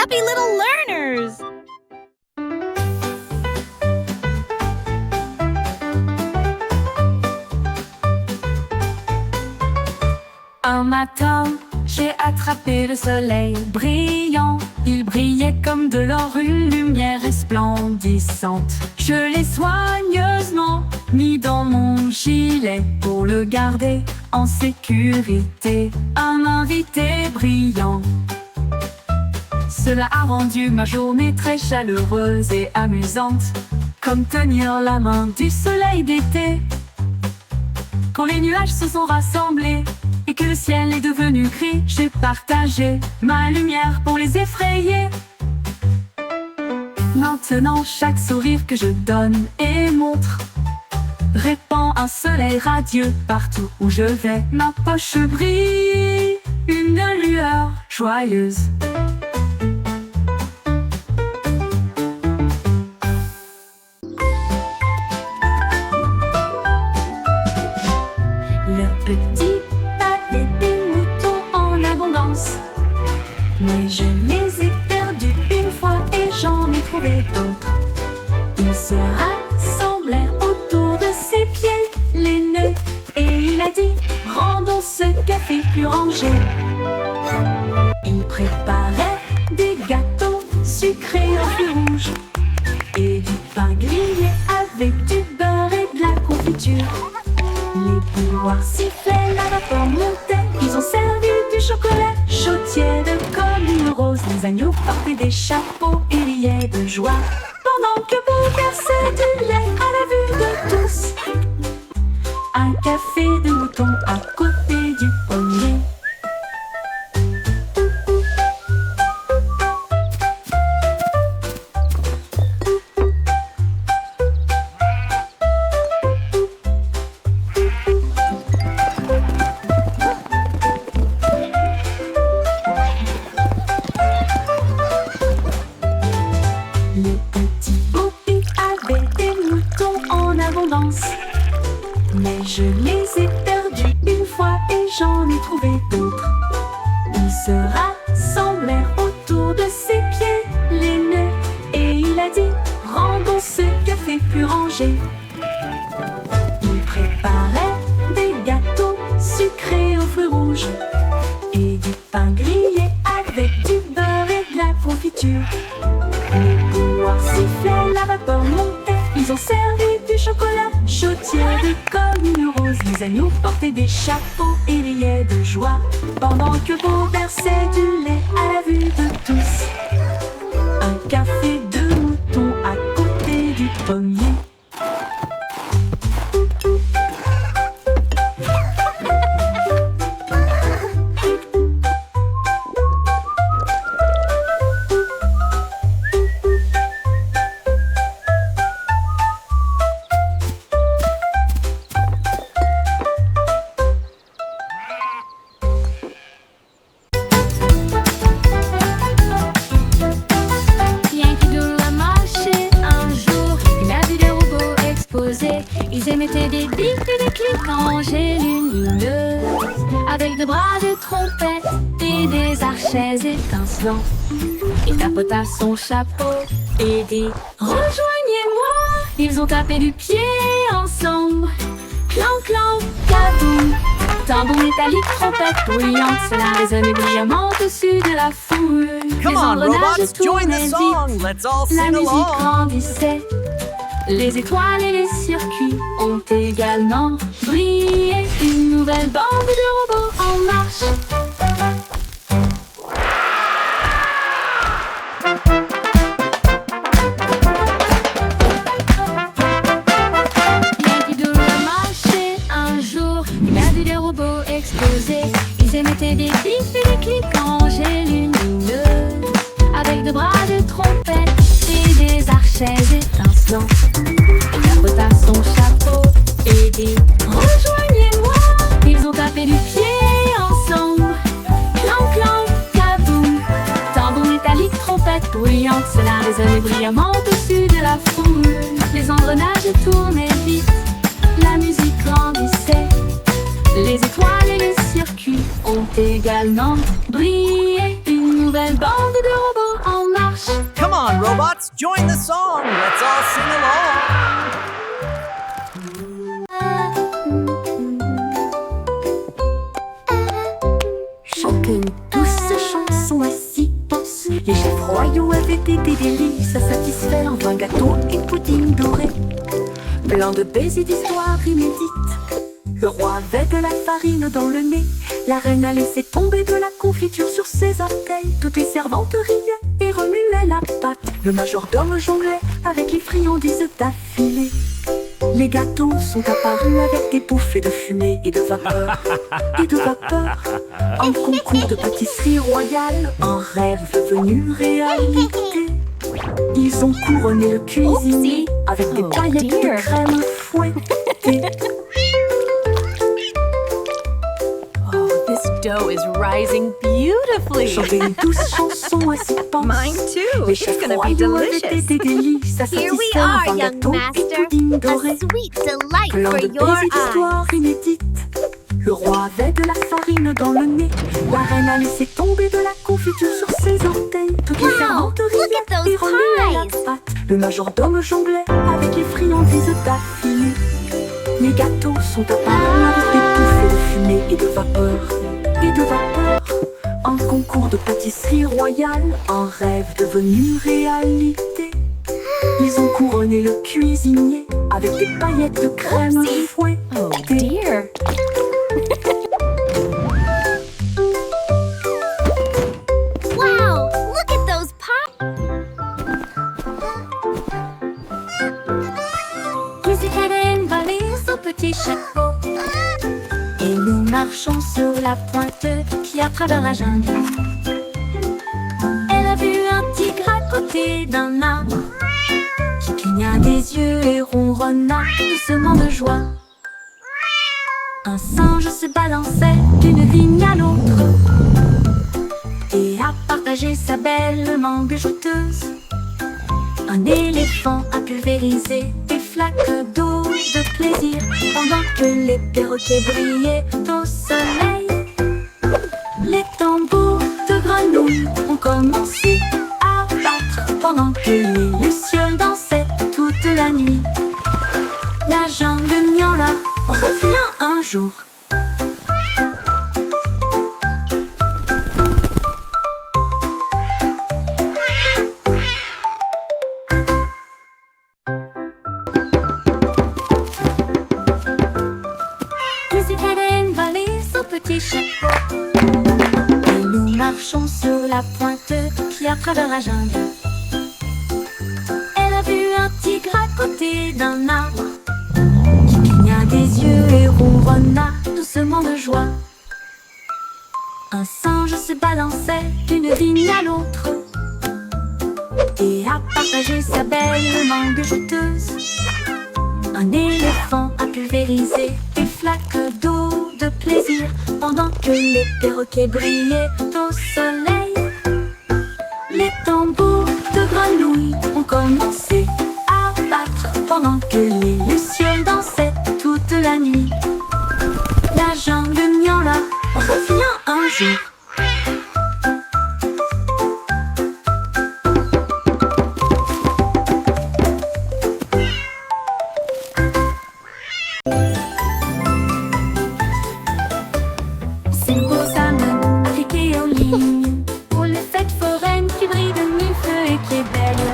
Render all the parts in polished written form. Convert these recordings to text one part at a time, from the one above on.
happy little learners! Un matin, j'ai attrapé le soleil brillant. Il brillait comme de l'or, une lumière resplendissante. Je l'ai soigneusement mis dans mon gilet pour le garder en sécurité. Un invité brillant. Cela a rendu ma journée très chaleureuse et amusante, comme tenir la main du soleil d'été. Quand les nuages se sont rassemblés et que le ciel est devenu gris, j'ai partagé ma lumière pour les effrayer. Maintenant, chaque sourire que je donne et montre répand un soleil radieux partout où je vais. Ma poche brille, une lueur joyeuse. Le petit avait des moutons en abondance, mais je les ai perdus une fois et j'en ai trouvé d'autres. Ils se rassemblèrent autour de ses pieds, les nœuds, et il a dit: rendons ce café plus rangé. Il préparait des gâteaux sucrés en fruits rouges et du pain grillé avec du beurre et de la confiture. Les bouilloires sifflaient, la vapeur montait. Ils ont servi du chocolat chaud tiède comme une rose. Les agneaux portaient des chapeaux et riaient de joie, pendant que bouleversait du lait à la vue de tous. Un café de mouton à côté du pommier. Le petit Bobby avait des moutons en abondance, mais je les ai perdus une fois et j'en ai trouvé d'autres. Ils se rassemblèrent autour de ses pieds, les nœuds, et il a dit: rendons ce café plus rangé. Il préparait des gâteaux sucrés aux fruits rouges et du pain grillé avec du beurre et de la confiture. Les bouilloires sifflaient, la vapeur montait. Ils ont servi du chocolat chaud tiède comme une rose. Les agneaux portaient des chapeaux et riaient de joie, pendant que Beau versait du lait à la vue de tous. Un café de mouton à côté du pommier. Ils émettaient des bips et des clics rangés lumineux, avec de bras de trompette et des archets étincelants. Il tapota son chapeau et dit: rejoignez-moi. Ils ont tapé du pied ensemble. Clan, clan, kaboum. Tambour métallique, trompette bruyante, cela résonnait brillamment au-dessus de la foule. Come Les on, engrenages robots, join the tournaient song. vite. Let's all La sing musique along. grandissait. Les étoiles et les circuits ont également brillé. Une nouvelle bande de robots en marche. Yankee Doodle marchait un jour. Il a vu des robots exploser. Ils émettaient des bips et des clics rangés lumineux, avec de bras de trompette et des archets étincelants. Il tapota son chapeau et dit: rejoignez-moi. Ils ont tapé du pied ensemble. Clan, clan, kaboum. Tambour métallique, trompette bruyante, cela résonnait brillamment au-dessus de la foule. Les engrenages tournaient vite. La musique grandissait. Les étoiles et les circuits ont également brillé. Une nouvelle bande de robots en join the song. Let's all sing along. Chacune tous ces chansons assis pensent. Les chefs royaux avaient été des délices à satisfaire. 20 gâteaux et pudding doré, plein de baisers d'histoires inédites. Le roi avait de la farine dans le nez. La reine a laissé tomber de la confiture sur ses orteils. Toutes les servantes riaient et remuaient la pâte. Le majordome jonglait avec les friandises d'affilée. Les gâteaux sont apparus avec des bouffées de fumée et de vapeur. Et de vapeur. Un concours de pâtisserie royale, un rêve devenu réalité. Ils ont couronné le cuisinier avec des paillettes de crème fouettée. This dough is rising beautifully. Chanter une douce chanson à ses pensées. Mine too. Les It's chefs gonna be royaux avaient été delicious. des délices à Here we satisfaire. are, 20 young gâteaux et master. pudding A doré, sweet delight plein for de your baisers eyes. d'histoires inédites. Le roi avait de la farine dans le nez. La reine a laissé tomber de la confiture sur ses orteils. Toutes les Wow, servantes look riaient at those et remuaient la pies. pâte. Le majordome jonglait avec les friandises d'affilée. Les gâteaux sont apparus avec des bouffées de fumée et de vapeur. Et de vapeur. Un concours de pâtisserie royale, un rêve devenu réalité. Ils ont couronné le cuisinier avec des paillettes de crème Oopsie. fouettée. Oh dear. Wow, look at those pies. Musique valait son petit chapeau. Et nous marchons sur la pointe qui a travers la jungle. Elle a vu un tigre à côté d'un arbre qui cligna des yeux et ronronna doucement de joie. Un singe se balançait d'une vigne à l'autre et a partagé sa belle mangue jouteuse. Un éléphant a pulvérisé des flaques d'eau de plaisir pendant que les perroquets brillaient au soleil. Les tambours de grenouilles ont commencé à battre pendant que les lucioles dansaient toute la nuit. La jungle miaula revient un jour. Musique valait son petit chapeau. Et nous marchons sur la pointe qui a travers la jungle. Elle a vu un tigre à côté d'un arbre qui cligna des yeux et ronronna doucement de joie. Un singe se balançait d'une vigne à l'autre et a partagé sa belle mangue jouteuse. Un éléphant a pulvérisé des flaques d'eau de plaisir pendant que les perroquets brillaient au soleil. Les tambours de grenouilles ont commencé à battre pendant que les lucioles dansaient toute la nuit. La jungle miaula revient un jour. C'est le beau salmon appliqué aux lignes pour les fêtes foraines qui brille de mille feux et qui est belle.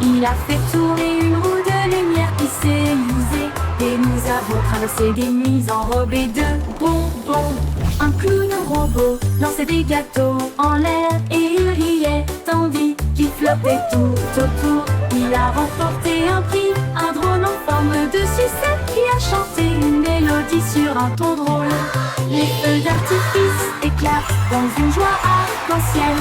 Il a fait tourner une roue de lumière qui s'est usée et nous avons traversé des nuits enrobées de bonbons. Un clown robot lançait des gâteaux en l'air et il riait tandis qu'il flottait tout autour. Il a remporté un prix, un drone en forme de sucette qui a chanté une mélodie sur un ton drôle. Les feux d'artifice éclatent dans une joie arc-en-ciel.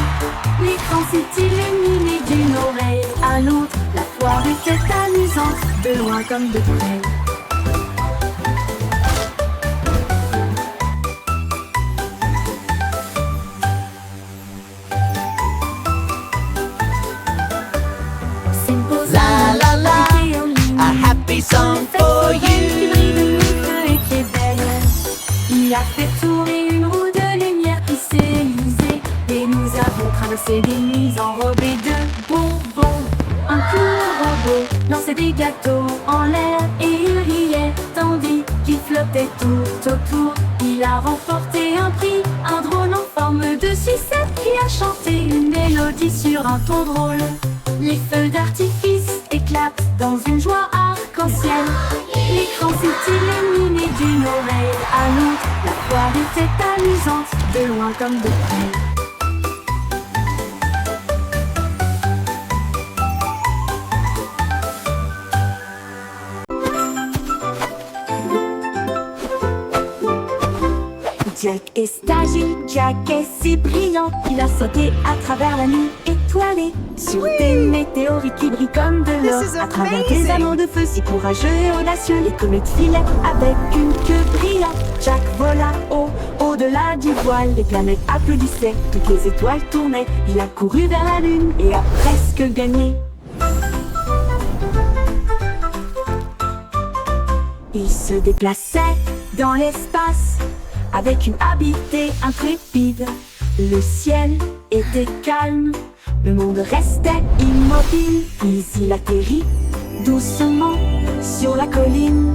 L'écran s'est illuminé d'une oreille à l'autre. La foire était amusante, de loin comme de près. C'est beau La la la, appliqué aux lignes. a happy song for you. Il a fait tourner une roue de lumière qui s'est usée et nous avons traversé des nuits enrobées de bonbons. Un beau lançait des gâteaux en l'air et il riait tandis qu'il flottait tout autour. Il a remporté un prix, un drone en forme de sucette qui a chanté une mélodie sur un ton drôle. Les feux d'artifice éclatent dans une joie arc-en-ciel. L'écran s'est illuminé d'une oreille à l'autre. La foire était amusante, de loin comme de près. Jack est agile, Jack est si brillant, il a sauté à travers la nuit étoilée, sur des météorites qui brillent comme de l'or, This is à travers des amazing. anneaux de feu si courageux et audacieux. Les comètes filaient avec une queue brillante. Jack vola au-delà du voile, les planètes applaudissaient, toutes les étoiles tournaient. Il a couru vers la lune et a presque gagné. Il se déplaçait dans l'espace avec une habileté intrépide. Le ciel était calme, le monde restait immobile. Puis il atterrit doucement sur la colline.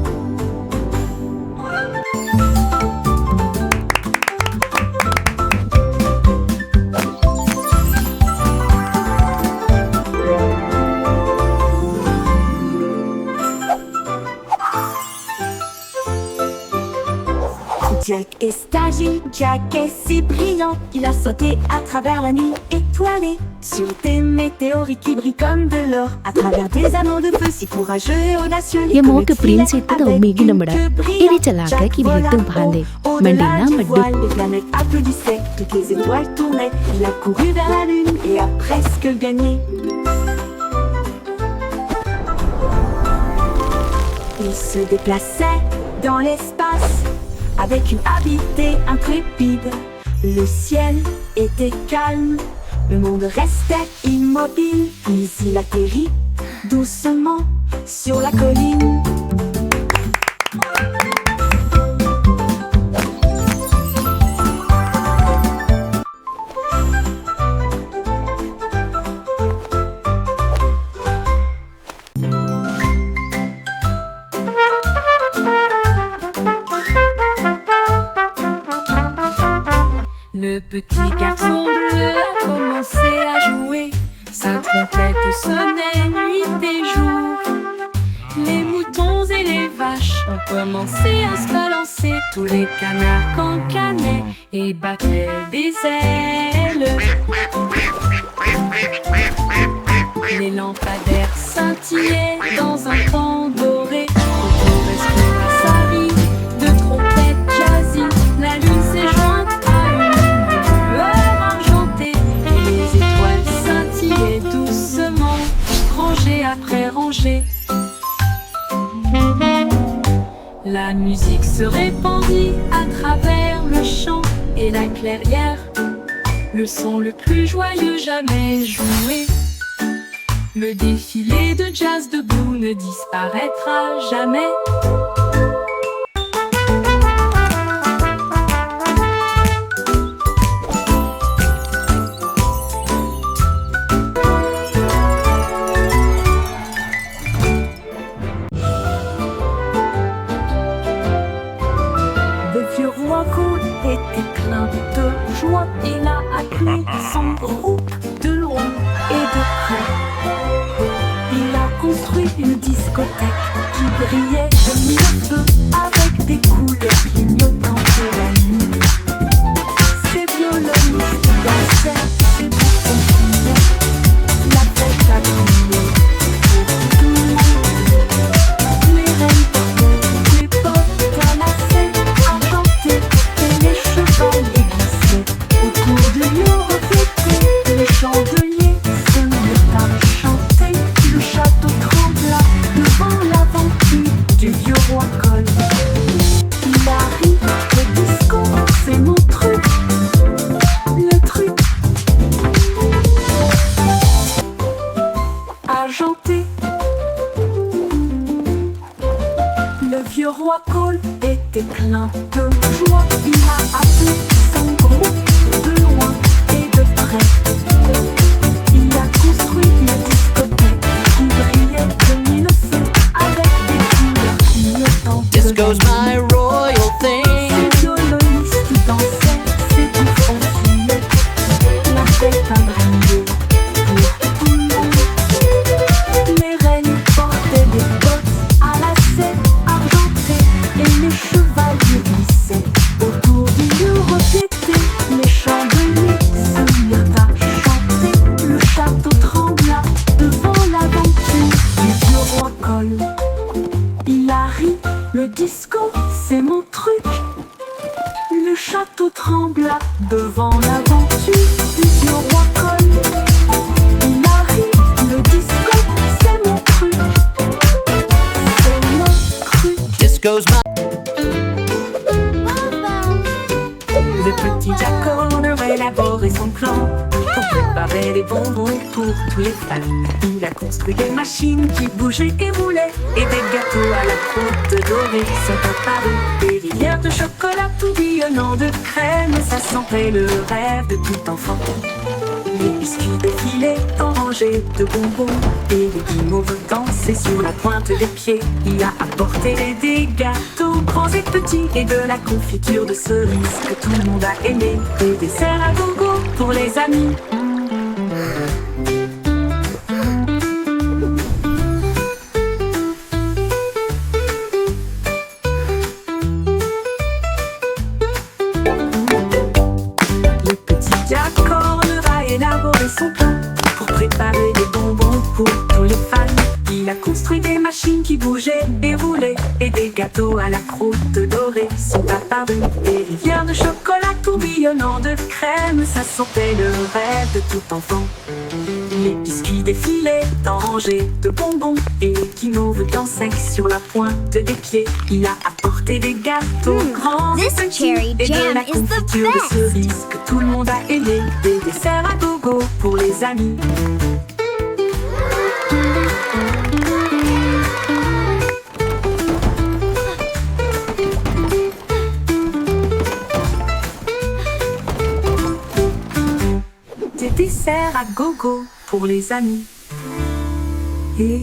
Jack est agile, Jack est si brillant, il a sauté à travers la nuit étoilée, sur des météorites qui brillent comme de l'or, à travers des anneaux de feu si courageux et audacieux. Les Ye mo comètes ke prince filaient ita daw avec migi une namada. queue Iri brillante. chalaka Jack ki vola bihittung phande. au-delà Mandina du maddu. voile, les planètes applaudissaient, toutes les étoiles tournaient. Il a couru vers la lune et a presque gagné. Il se déplaçait dans l'espace avec une habileté intrépide. Le ciel était calme, le monde restait immobile. Puis il atterrit doucement sur la colline. Le petit garçon bleu a commencé à jouer. Sa trompette sonnait nuit et jour. Les moutons et les vaches ont commencé à se balancer. Tous les canards cancanaient et battaient des ailes. Les lampadaires scintillaient dans un temps doré. Autour respira sa vie de trompette jazzy. La lune s'est jointe à une lueur argentée et les étoiles scintillaient doucement, rangée après rangée. La musique se répandit à travers le champ et la clairière, le son le plus joyeux jamais joué. Le défilé de jazz debout ne disparaîtra jamais. Le vieux roi Cool était plein de joie. Il a appelé son groupe de loin et de près. Il a construit une discothèque qui brillait de mille feux avec des couleurs clignotantes de la nuit. Ses violonistes dansaient, ses boutons criaient. La fête a crié pour tout le monde. Les reines portaient des bottes canassaient, argentées, et les chevaliers glissaient. Autour du lion revêté, les chandeliers se mirent à chanter. Le château trembla devant l'aventure du vieux roi Cole. Il arrive, le disco, c'est mon truc. Le truc argenté. Le vieux roi Cole était plein de joie. Il a appelé son groupe de loin et de près. Il a construit une discothèque qui brillait goes my. Le petit Jack aurait élaboré son plan pour préparer les bonbons pour tous les fans. Il a construit des machines qui bougeaient et roulaient, et des gâteaux à la croûte dorée sont apparus. Des rivières de chocolat tourbillonnant de crème, ça sentait le rêve de tout enfant. Les biscuits défilaient en rangées de bonbons, et les guimauves dansaient sur la pointe des pieds. Il a apporté des gâteaux grands et petits, et de la confiture de cerises que tout le monde a aimé. Des desserts à gogo pour les amis. Le petit Jack a élaboré son plan pour préparer des bonbons pour tous les fans. Il a construit des machines qui bougeaient et roulaient, et des gâteaux à la croûte dorée sont apparus. Des rivières de chocolat tourbillonnant de crème, ça sentait le rêve de tout enfant. Les biscuits défilaient en rangées de bonbons, et les guimauves dansaient sur la pointe des pieds. Il a apporté des gâteaux grands et This petits, cherry et de jam la is the confiture de best. cerises que tout le monde a aimé. Des desserts à gogo pour les amis. Des desserts à gogo pour les amis. Et...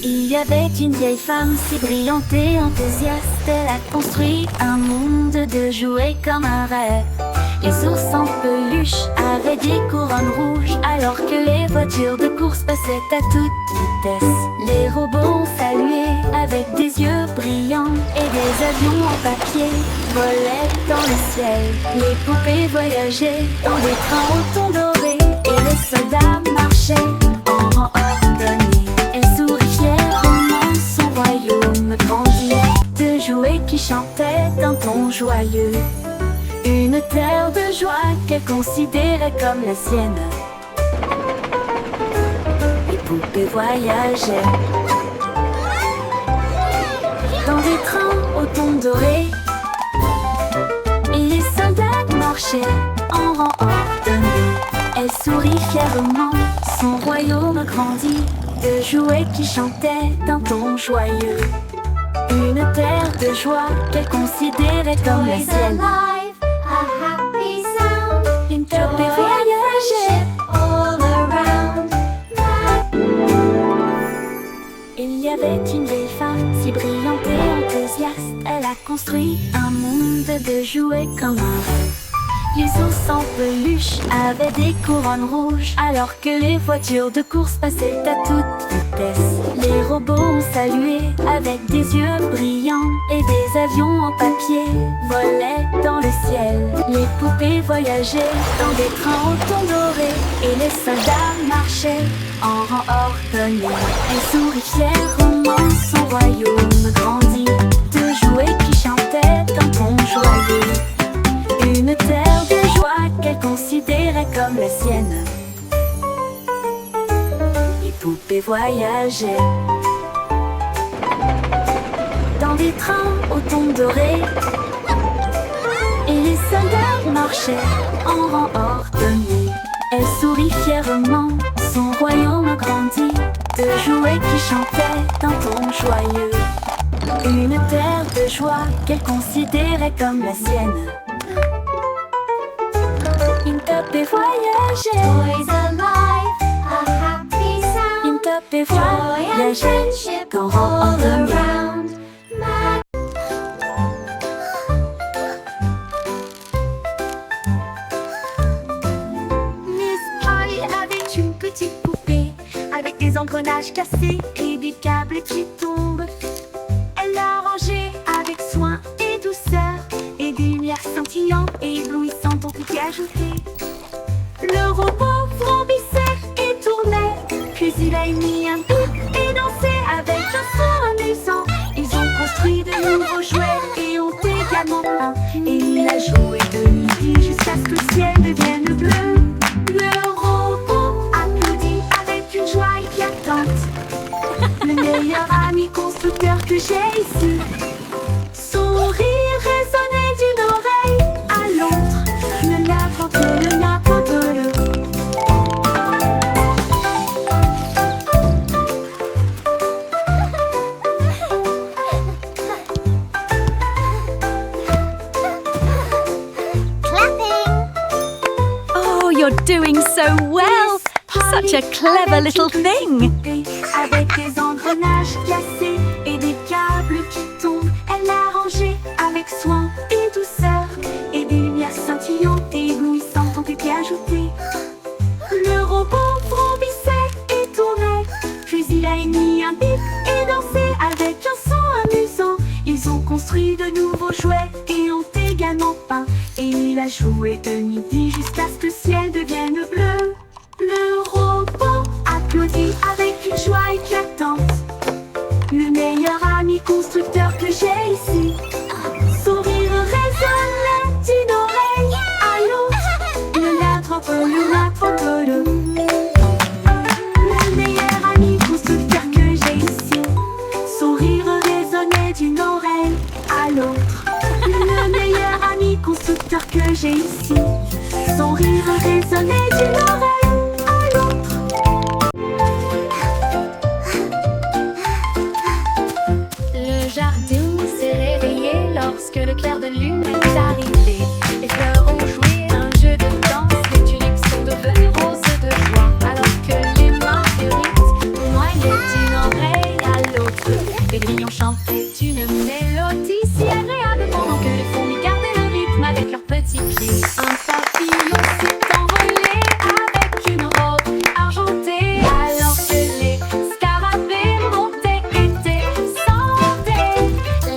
Il y avait une vieille femme si brillante et enthousiaste. Elle a construit un monde de jouets comme un rêve. Les ours en peluche avaient des couronnes rouges, alors que les voitures de course passaient à toute vitesse. Les robots ont salué avec des yeux brillants, et des avions en papier volaient dans le ciel. Les poupées voyageaient dans des trains au ton doré, et les soldats marchaient en rang ordonné. Elle sourit fièrement, son royaume grandit, de jouets qui chantaient d'un ton joyeux. Une terre de joie qu'elle considérait comme la sienne. Les poupées voyageaient dans des trains au ton doré, et les soldats marchaient en rang ordonné. Elle sourit fièrement, son royaume grandit, de jouets qui chantaient d'un ton joyeux. Une terre de joie qu'elle considérait comme la sienne. A happy sound. Une poupée voyageait All around. Il y avait une vieille femme si brillante et enthousiaste. Elle a construit un monde de jouets comme un rêve. Les ours en peluche avaient des couronnes rouges, alors que les voitures de course passaient à toute vitesse. Les robots ont salué avec des yeux brillants, et des avions en papier volaient dans le ciel. Les poupées voyageaient dans des trains au ton doré, et les soldats marchaient en rang ordonné. Elle sourit fièrement, son royaume grandit, de jouets qui chantaient d'un ton joyeux. Une terre de joie qu'elle considérait comme la sienne. Les poupées voyageaient dans des trains au ton doré, et les soldats marchaient en rang ordonné. Elle sourit fièrement, son royaume grandit, de jouets qui chantaient d'un ton joyeux. Une terre de joie qu'elle considérait comme la sienne. Une poupée voyageait, Toys alive. A happy sound. une poupée Joy and voyageait friendship dans rang all ordonné. around. Miss Polly avait une petite poupée avec des engrenages cassés et des câbles qui tombent. Elle l'a rangée avec soin et douceur, et des lumières scintillantes et éblouissantes ont été ajoutées. Le robot flambissait et tournait, puis il a mis un bip et dansé avec un son amusant. Ils ont construit de nouveaux jouets et ont diamant peint. Et il a joué de midi jusqu'à ce que le ciel devienne bleu. Le robot applaudit avec une joie éclatante. Le meilleur ami constructeur que j'ai ici. Son rire résonnait d'une oreille à l'autre. Le n'importe le. Clapping. Oh, you're doing so well. Such a clever little thing. Avec des engrenages cassés et des câbles qui tombent, elle l'a rangé avec soin et douceur. Et des lumières scintillantes et éblouissantes ont été ajoutées. Le robot vrombissait et tournait, puis il a émis un bip et dansé avec un son amusant. Ils ont construit de nouveaux jouets et ont également peint. Et il a joué de midi jusqu'à ce que le ciel devienne bleu. Le robot applaudit avec une joie éclatante. Le meilleur ami constructeur que j'ai ici. Son rire résonnait d'une oreille à l'autre. Le meilleur ami constructeur que j'ai ici. Son rire résonnait d'une oreille à l'autre. Le meilleur ami constructeur que j'ai ici. Son rire résonnait d'une oreille à l'autre. Le jardin s'est réveillé lorsque le clair de lune est arrivé. Les fleurs ont joué un jeu de danse, les tuniques sont devenues roses de joie. Alors que les marguerites noyaient d'une oreille à l'autre. Les grillons chantaient une mélodie si agréable pendant que les fourmis gardaient le rythme avec leurs petits pieds. Un papillon s'est envolé avec une robe argentée. Alors que les scarabées montaient et descendaient.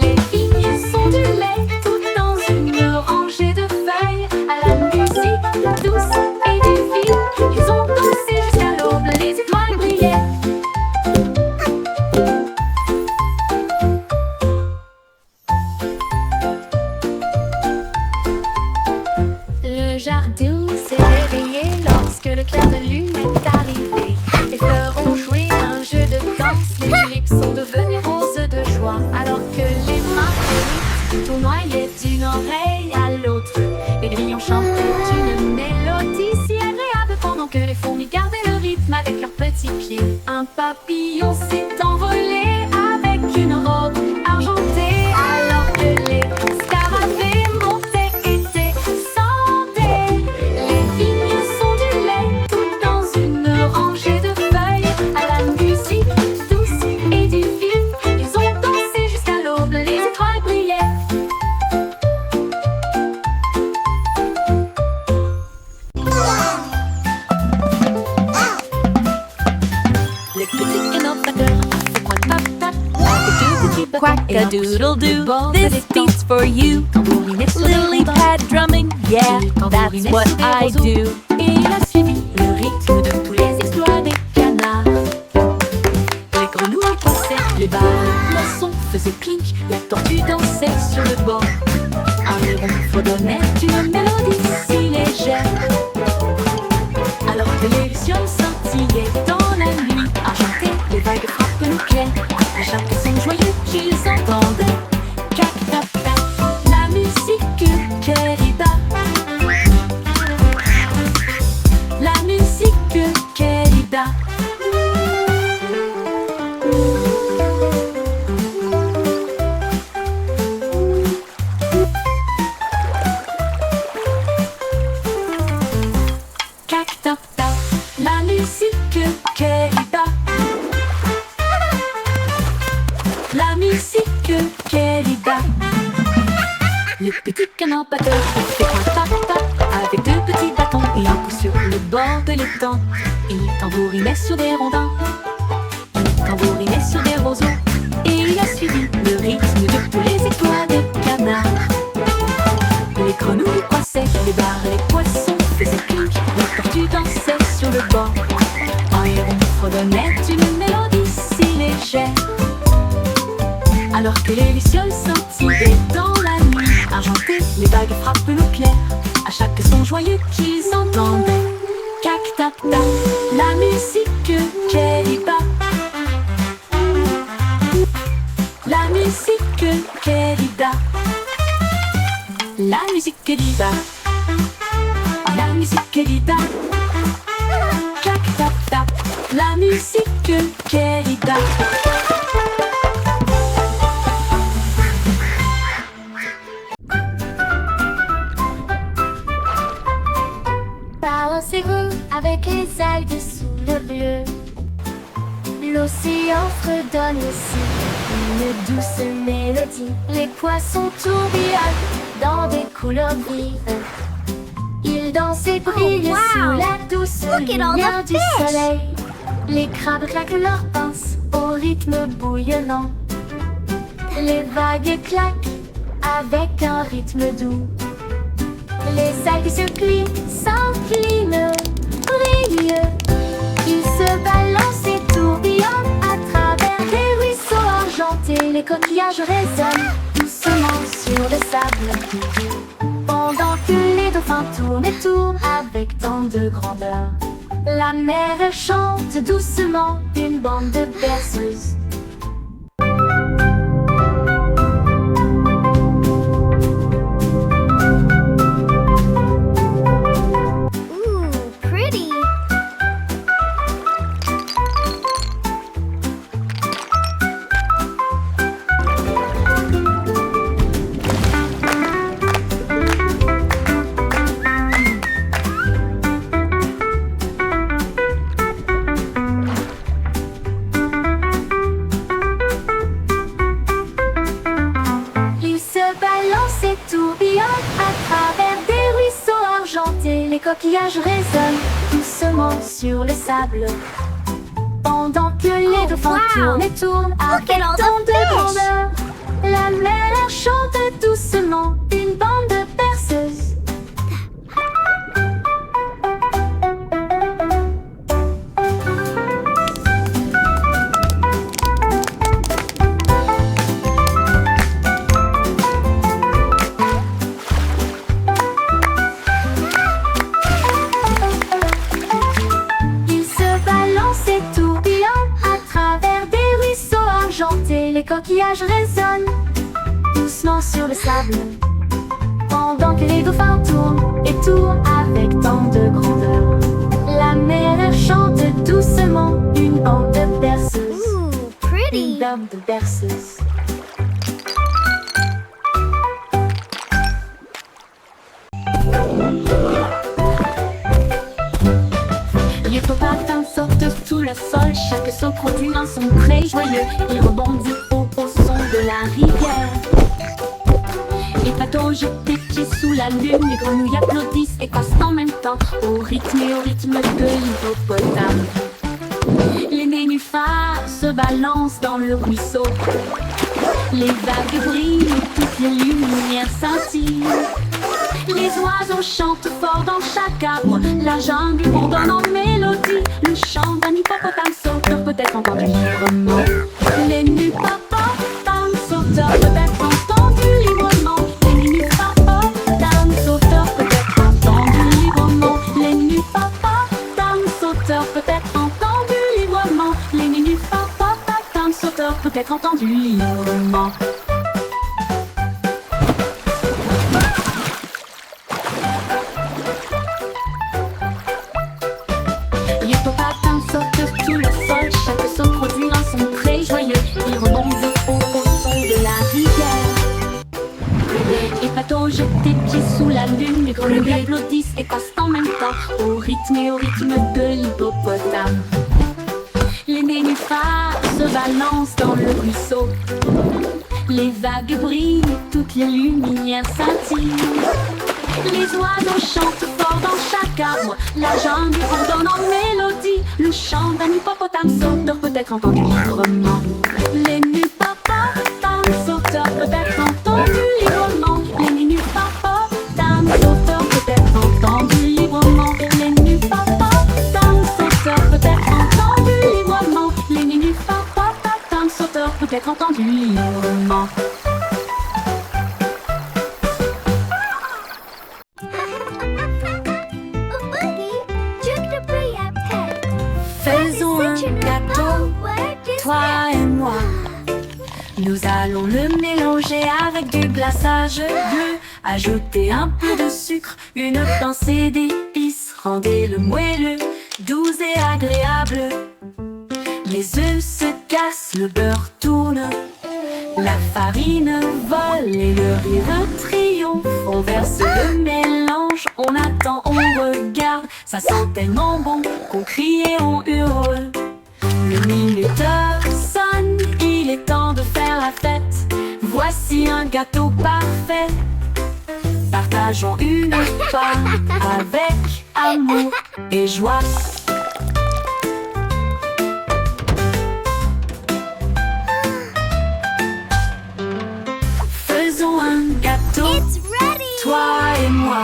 Les vignes s'ondulaient tout dans une rangée de feuilles. À la musique douce et divine, ils ont dansé jusqu'à l'aube, les étoiles brillaient. Le jardin s'est réveillé lorsque le clair de lune est arrivé. Les fleurs ont joué un jeu de danse, les tulipes sont devenues roses de joie. Alors que les marguerites tournoyaient d'une oreille à l'autre. Les grillons chantaient une mélodie si agréable pendant que les fourmis gardaient le rythme avec leurs petits pieds. Un papillon s'est envolé avec une robe argentée. Alors que les scarabées montaient et descendaient. Les vignes s'ondulaient tout dans une rangée de feuilles. À la musique douce et divine, ils ont dansé jusqu'à l'aube, les étoiles brillaient. Les petits innovateurs se croient papa avec deux petits bâtons et un pouce sur le bord de This l'étang. beat's for you. Tambourinet sur les Lily rondins. pad drumming, yeah, that's what I do. Et il a suivi le rythme de tous les exploits des canards. Les grenouilles passaient, les balles, le son faisait clink, la tortue dansait sur le bord. Un héron fredonnait une mélodie si légère. Alors que les lucioles scintillaient dans la nuit argentée, les vagues frappent nos clés. À chaque son joyeux qu'ils entendent, clac, clac, clac, la musique querida. La musique querida. Clac, tac, tac, la musique querida. La musique querida. Le petit canard batteur fait un tap-tap avec deux petits bâtons et un coup sur le bord de l'étang. Il tambourinait sur des rondins, il tambourinait sur des roseaux, et il a suivi le rythme de tous les étoiles de canard. Les grenouilles croissaient, les barres, les poissons faisaient clink, les tortues dansaient sur le bord. Un héron fredonnait une mélodie si légère. Alors que les lucioles scintillaient dans la nuit argentée, vagues frappent l'eau claire, à chaque son joyeux qu'ils entendent. Cac tac tac, la musique qu'elle bat. La musique qu'elle bat. La musique qu'elle bat. La musique qu'elle bat. Cac tac tac, la musique qu'elle bat. Balancez-vous avec les algues sous le bleu. L'océan fredonne aussi une douce mélodie. Les poissons tourbillonnent dans des couleurs vives. Ils dansent et brillent sous la douce lumière du soleil. Les crabes claquent leurs pinces au rythme bouillonnant. Les vagues claquent avec un rythme doux. Les algues se plient, s'inclinent, brillent. Ils se balancent et tourbillonnent à travers des ruisseaux argentés. Les coquillages résonnent doucement sur le sable, pendant que les dauphins tournent et tournent avec tant de grandeur. La mer chante doucement une bande de berceuses. Les coquillages résonnent doucement sur le sable, pendant que les dauphins tournent et tournent avec tant de grandeur. La mer chante doucement une bande de berceuses. Les coquillages résonnent doucement sur le sable, pendant que les dauphins tournent et tournent avec tant de grandeur. La mer chante doucement une bande de berceuses. Une bande de berceuses. Les hippopotame sautent sous le sol, chaque saut produit un son très joyeux. Il rebondit au son de la rivière. Les patauges des pieds sous la lune, les grenouilles applaudissent et passent en même temps au rythme de l'hippopotame. Les nénuphars se balancent dans le ruisseau. Les vagues brillent et toutes les lumières scintillent. Les oiseaux chantent fort dans chaque arbre. La jungle bourdonne en mélodie. Le chant d'un hippopotame sauteur peut être entendu librement. Les hippopotames sauteurs peut être entendu librement. Les hippopotames sauteurs peut être entendu librement. Les hippopotames sauteurs peut être entendu librement. Les hippopotames sauteurs peut être entendu librement. Tes pieds sous la lune, les grenouilles applaudissent et passent en même temps au rythme de l'hippopotame. Les nénuphars se balancent dans le ruisseau. Les vagues brillent, toutes les lumières scintillent. Les oiseaux chantent fort dans chaque arbre. La jungle bourdonne en mélodie. Le chant d'un hippopotame sauteur peut être entendu librement. Les hippopotames sauteurs peut être entendu librement. Les hippopotames sauteurs peut être entendu librement. Les hippopotames sauteurs peut être entendu librement. Les hippopotames sauteurs peut être entendu librement. gâteau, toi et moi. Nous allons le mélanger avec du glaçage bleu. Ajouter un peu de sucre, une pincée d'épices. Rendez-le moelleux, doux et agréable. Les œufs se cassent, le beurre tourne. La farine vole et le rire triomphe. On verse le mélange, on attend, on regarde. Ça sent tellement bon qu'on crie et on hurle. Le minuteur sonne, il est temps de faire la fête. Voici un gâteau parfait. Partageons une part avec amour et joie. Faisons un gâteau, toi et moi.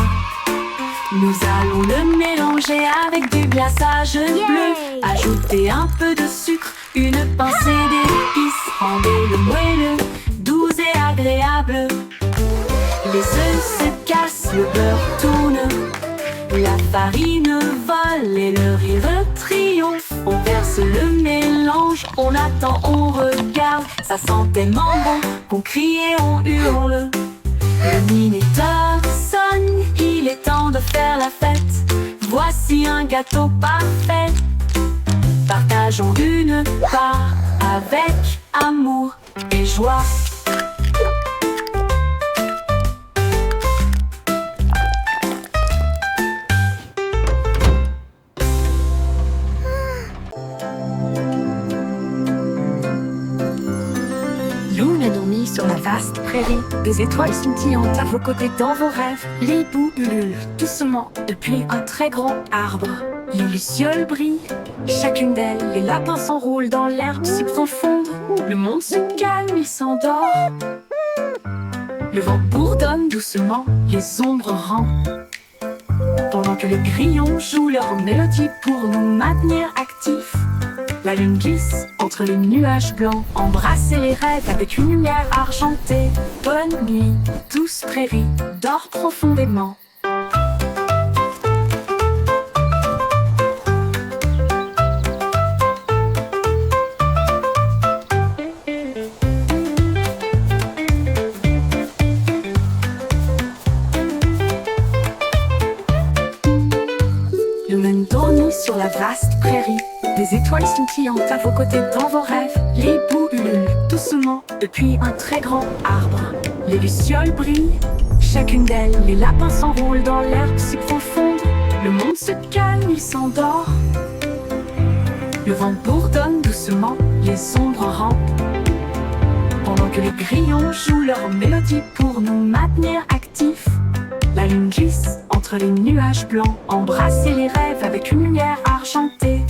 Nous allons le mélanger avec du glaçage bleu. Ajouter un peu de sucre, une pincée d'épices. Rendez-le moelleux, doux et agréable. Les œufs se cassent, le beurre tourne. La farine vole et le rire triomphe. On verse le mélange, on attend, on regarde. Ça sent tellement bon qu'on crie et on hurle. Le minuteur sonne, il est temps de faire la fête. Voici un gâteau parfait. Partageons une part avec amour et joie. Lune a dormi sur la vaste prairie. Des étoiles scintillantes à vos côtés dans vos rêves. Les hiboux ululent doucement depuis un très grand arbre. Les lucioles brillent, chacune d'elles. Les lapins s'enroulent dans l'herbe si profonde. Le monde se calme, il s'endort. Le vent bourdonne doucement, les ombres rampent. Pendant que les grillons jouent leur mélodie pour nous maintenir actifs. La lune glisse entre les nuages blancs. Embrasser les rêves avec une lumière argentée. Bonne nuit, douce prairie, dors profondément. Lune dormit sur la vaste prairie. Des étoiles scintillantes à vos côtés dans vos rêves. Les hiboux ululent doucement depuis un très grand arbre. Les lucioles brillent, chacune d'elles. Les lapins s'enroulent dans l'herbe si profonde. Le monde se calme, il s'endort. Le vent bourdonne doucement, les ombres rampent. Pendant que les grillons jouent leur mélodie pour nous maintenir actifs. La lune glisse entre les nuages blancs. Embrasser les rêves avec une lumière argentée.